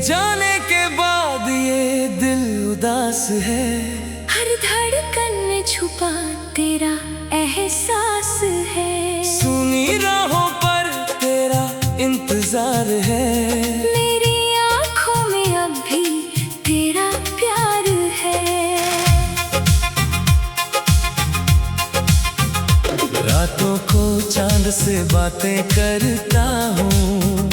जाने के बाद ये दिल उदास है। हर धड़कन में छुपा तेरा एहसास है। सुनी राहों पर तेरा इंतजार है। मेरी आँखों में अब भी तेरा प्यार है। रातों को चांद से बातें करता हूँ।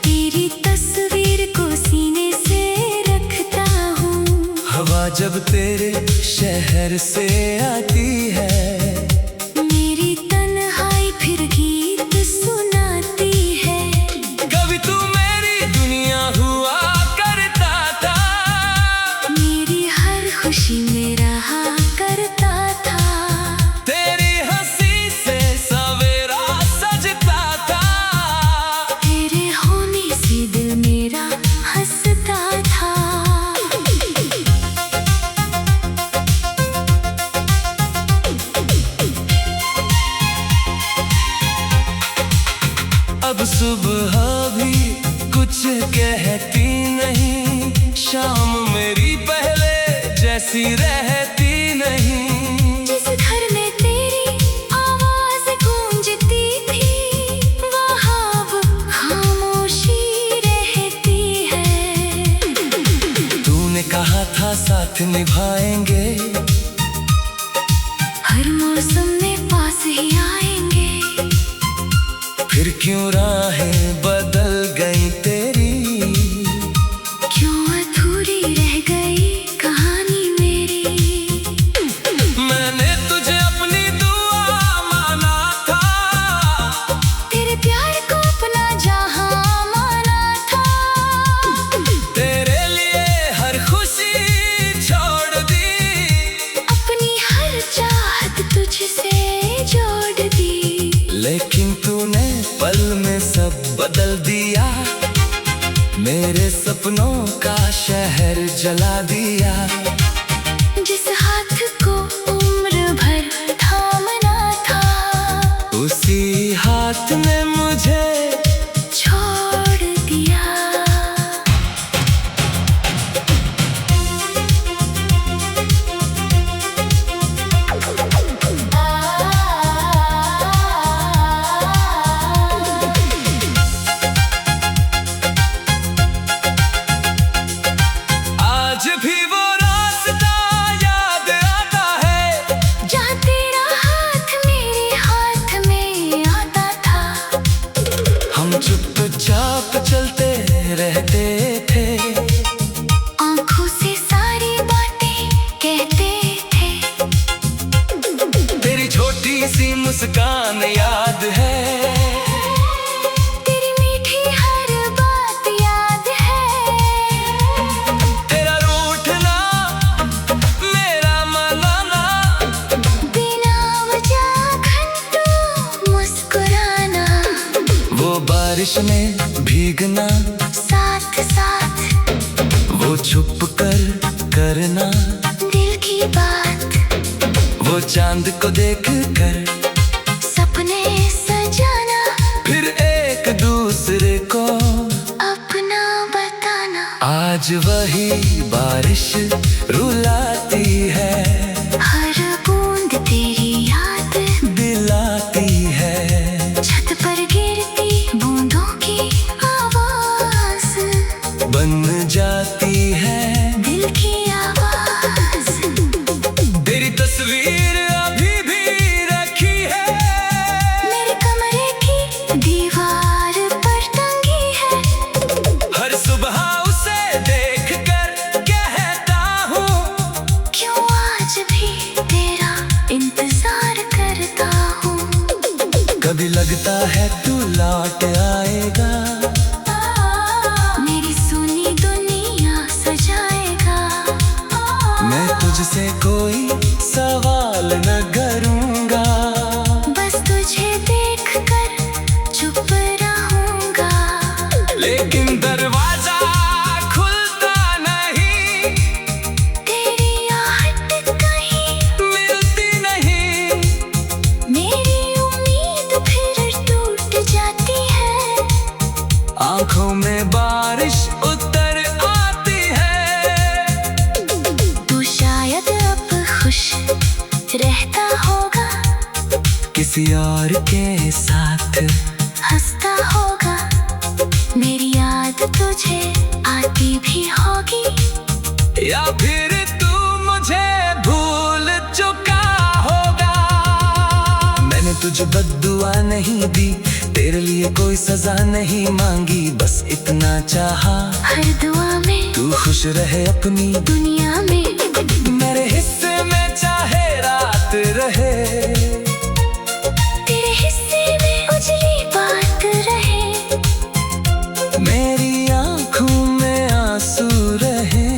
तेरी तस्वीर को सीने से रखता हूँ। हवा जब तेरे शहर से आती है, मेरी तन्हाई फिर गीत सुनाती है। कभी तू मेरी दुनिया हुआ करता था। मेरी हर खुशी में रहा करता था। तेरी हंसी से सवेरा सजता था। तेरे होने से दिल मेरा हंसता था। अब सुबह भी कुछ कहती नहीं। शाम मेरी पहले जैसी रहती नहीं। जिस घर में तेरी आवाज गूंजती थी, वहाँ अब खामोशी रहती है। तूने कहा था साथ निभाएंगे, हर मौसम में पास ही आएंगे। फिर क्यों राहें बदल गई तेरी। क्यों अधूरी रह गई कहानी मेरी। मैंने तुझे अपनी दुआ माना था। तेरे प्यार को अपना जहां माना था। तेरे लिए हर खुशी छोड़ दी। अपनी हर चाहत तुझसे जोड़ दी। लेकिन तूने पल में सब बदल दिया। मेरे सपनों का शहर जला दिया। जिस हाथ को उम्र भर थामना था, उसी हाथ ने मुझे छोड़ दिया। आज भी वो रास्ता याद आता है, जहाँ तेरा हाथ मेरे हाथ में आता था। हम चुपचाप चलते रहते थे। आँखों से सारी बातें कहते थे। तेरी छोटी सी मुस्कान याद है। तेरी मीठी हर बात याद है। तेरा रूठना, मेरा मनाना, बिना वजह घंटों मुस्कुराना। वो बारिश में भीगना, साथ साथ वो छुप कर करना, दिल की बात। वो चांद को देख कर सपने सजाना, फिर एक दूसरे को अपना बताना। आज वही बारिश रुलाती है। हर बूंद तेरी याद दिलाती है। छत पर गिरती बूंदों की आवाज बन जाती है दिल की आवाज। तेरी तस्वीर अभी भी रखी है। मेरे कमरे की दीवार पर टंगी है। हर सुबह उसे देख कर कहता हूँ, क्यों आज भी तेरा इंतजार करता हूँ। कभी लगता है तू लौट आएगा। मेरी सुनी दुनिया सजाएगा। मैं तुझसे कोई सवाल न करूँगा। बस तुझे देख कर चुप रहूँगा। लेकिन दरवाजा खुलता नहीं। तेरी आहट कहीं मिलती नहीं। मेरी उम्मीद फिर टूट जाती है। आँखों में बारिश उतर किसी और के साथ हंसता होगा, मेरी याद तुझे आती भी होगी, या फिर तू मुझे भूल चुका होगा। मैंने तुझे बद्दुआ नहीं दी, तेरे लिए कोई सजा नहीं मांगी, बस इतना चाहा हर दुआ में तू खुश रहे अपनी दुनिया में। मेरे हिस्से में चाहे रात रहे, तेरे हिस्से में उजली बात रहे, मेरी आंखों में आंसू रहे,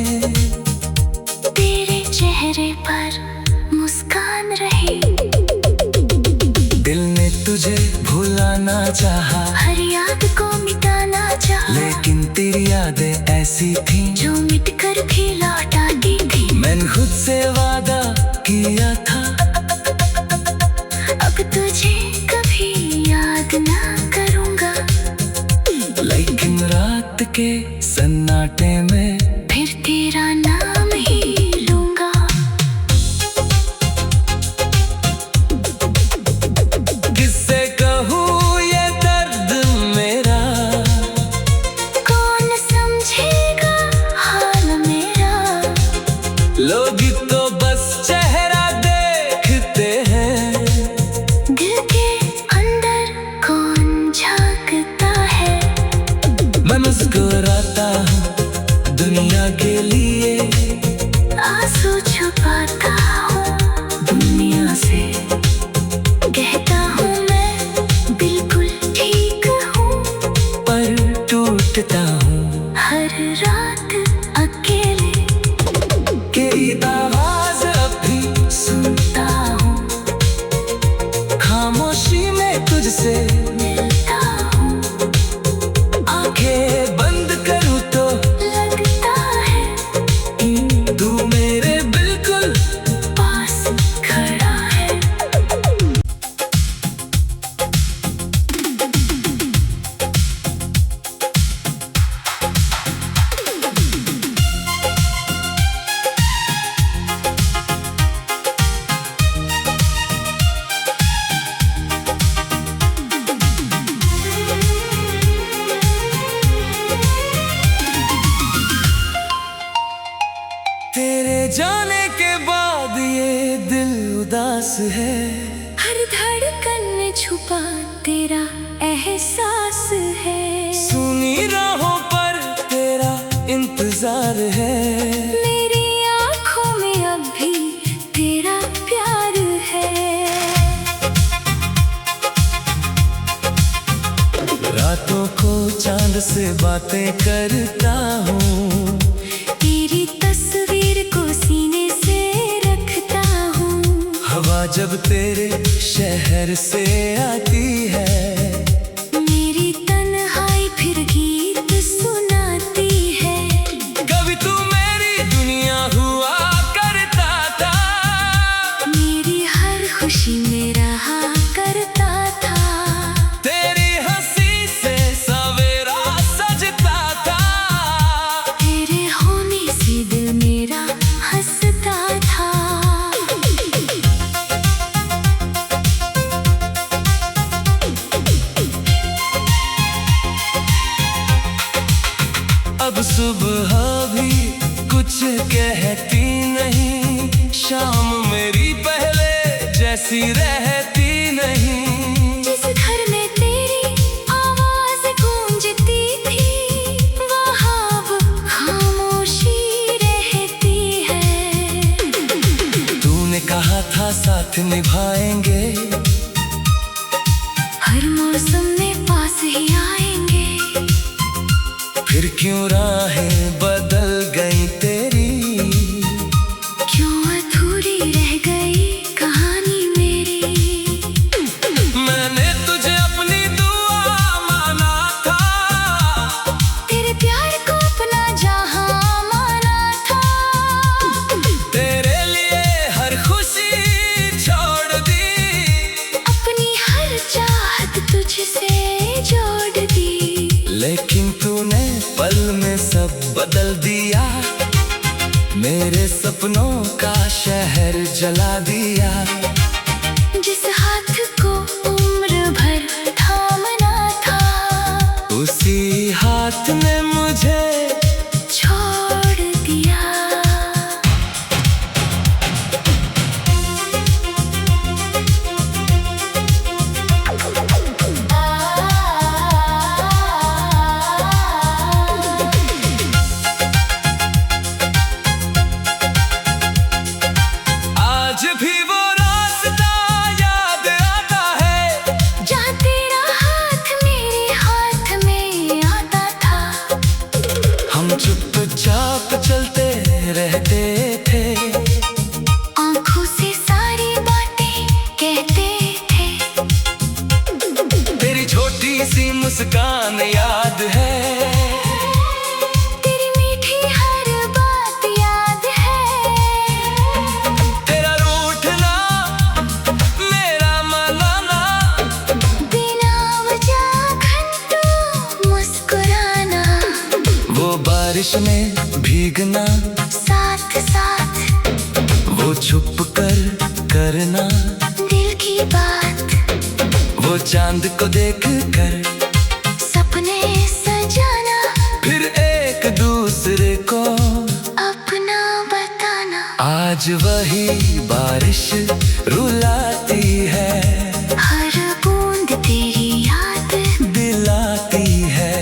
तेरे चेहरे पर मुस्कान रहे। दिल ने तुझे भुलाना चाहा, हर याद को मिटाना चाहा, लेकिन तेरी यादें ऐसी थी जो मिट कर भी लौट आती थी। मैंने खुद से वादा किया था, अब तुझे कभी याद ना करूंगा, लेकिन रात के सन्नाटे में फिर तेरा नाम ही लूंगा। किससे कहूँ ये दर्द मेरा, कौन समझेगा हाल मेरा, लोग तो बस चेहरा देखते हैं, दिल के अंदर कौन झांकता है। मैं मुस्कुराता हूँ दुनिया के लिए, आंसू छुपाता हूँ दुनिया से, कहता हूँ मैं बिल्कुल ठीक हूँ, पर टूटता हूँ हर रात अकेले तेरी आवाज अब भी सुनता हूँ, खामोशी में तुझसे मिलता हूँ, आंखें बंद करूँ तो लगता है तू मेरे बिल्कुल पास खड़ा है। तेरे जाने के बाद ये दिल उदास है, हर धड़कन में छुपा तेरा एहसास है, सुनी राहों पर तेरा इंतजार है, मेरी आँखों में अब भी तेरा प्यार है। रातों को चांद से बातें करता हूँ, तेरी तस्वीर को सीने से रखता हूँ, हवा जब तेरे शहर से आती है, मेरी तन्हाई फिर गीत सुनाती है। कभी तू मेरी दुनिया हुआ करता था, मेरी हर खुशी में रहा करता था, तेरी हंसी से सवेरा सजता था, तेरे होने से दिल मेरा हंसता था। अब सुबह भी कुछ कहती नहीं, शाम मेरी पहले जैसी रहती नहीं, जिस घर में तेरी आवाज गूंजती थी, वहाँ अब खामोशी रहती है। तूने कहा था साथ निभाएंगे, हर मौसम में पास ही आएंगे, फिर क्यों राहें बदल गई तेरी, क्यों अधूरी रह गई कहानी मेरी। मैंने तुझे अपनी दुआ माना था, तेरे प्यार को अपना जहां माना था, तेरे लिए हर खुशी छोड़ दी, अपनी हर चाहत तुझसे जोड़ दी, लेकिन तूने पल में सब बदल दिया, मेरे सपनों का शहर जला दिया। जिस हाथ को मुस्कान याद है, तेरी मीठी हर बात याद है। तेरा रूठना मेरा मनाना, बिना वजह घंटों मुस्कुराना, वो बारिश में भीगना साथ साथ वो छुप कर करना दिल की बात, वो चांद को देख कर सपने सजाना, फिर एक दूसरे को अपना बताना। आज वही बारिश रुलाती है, हर बूंद तेरी याद दिलाती है,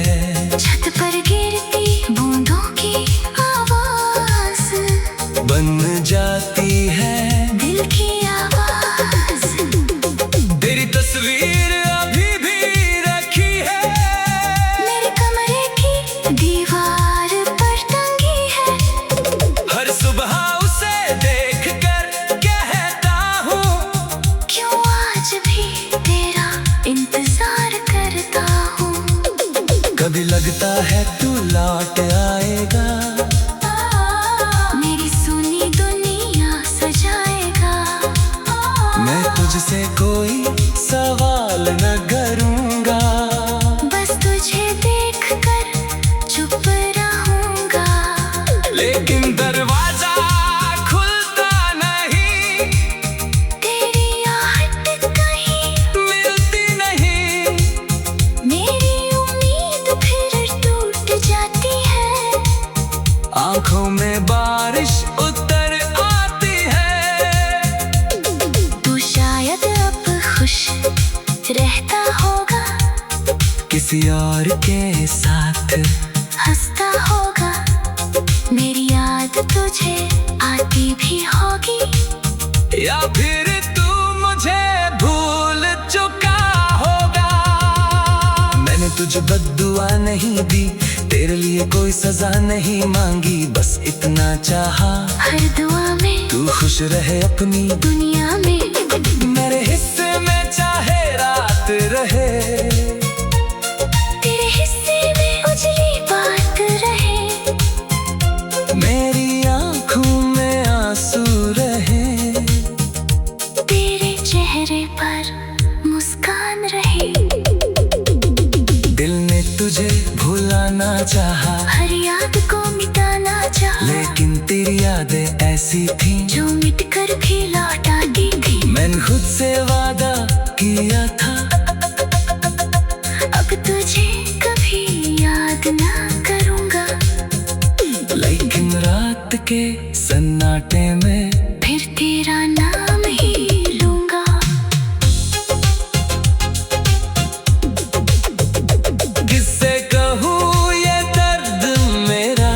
छत पर गिरती बूंदों की आवाज बन जाती है दिल की आवाज। तेरी तस्वीर अभी भी रखी है, मेरे कमरे की दीवार पर टंगी है, हर सुबह उसे देख कर कहता हूँ, क्यों आज भी तेरा इंतजार करता हूँ। कभी लगता है तू लौट आएगा, मेरी सुनी दुनिया सजाएगा, मैं तुझसे कोई सवाल न करूँगा, बस तुझे देख कर चुप रहूंगा। लेकिन दरवाजा खुलता नहीं, तेरी आहट कहीं मिलती नहीं, मेरी उम्मीद फिर टूट जाती है, आंखों में बारिश उतर आती है, तू शायद अब खुश रहता होगा, किसी और के साथ हंसता होगा, मेरी याद तुझे आती भी होगी, या फिर तू मुझे भूल चुका होगा। मैंने तुझे बद्दुआ नहीं दी, तेरे लिए कोई सजा नहीं मांगी, बस इतना चाहा हर दुआ में तू खुश रहे अपनी दुनिया में, मेरे हिस्से में चाहे रात रहे, तेरे हिस्से में उजली बात रहे, मेरी आंखों में आंसू रहे, तेरे चेहरे पर मुस्कान रहे। दिल ने तुझे भुलाना चाहा, हर याद को मिटाना चाहा, लेकिन तेरी यादें ऐसी थी जो मिट कर भी लौटाती थी। मैंने खुद से वादा किया था, अब तुझे कभी याद ना करूंगा, लेकिन रात के सन्नाटे में फिर तेरा नाम ही लूंगा। किससे कहूँ ये दर्द मेरा,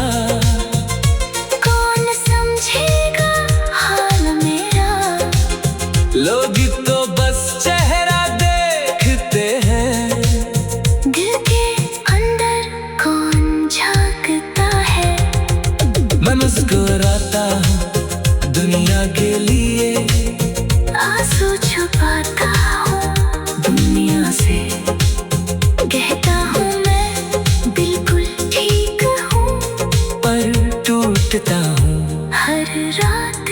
कौन समझेगा हाल मेरा, लोग तो बस चेहरा देखते हैं, दिल के अंदर कौन झांकता है। मैं मुस्कुराता हूँ दुनिया के लिए, आंसू छुपाता हूँ दुनिया से, कहता हूँ मैं बिल्कुल ठीक हूँ, पर टूटता हूँ हर रात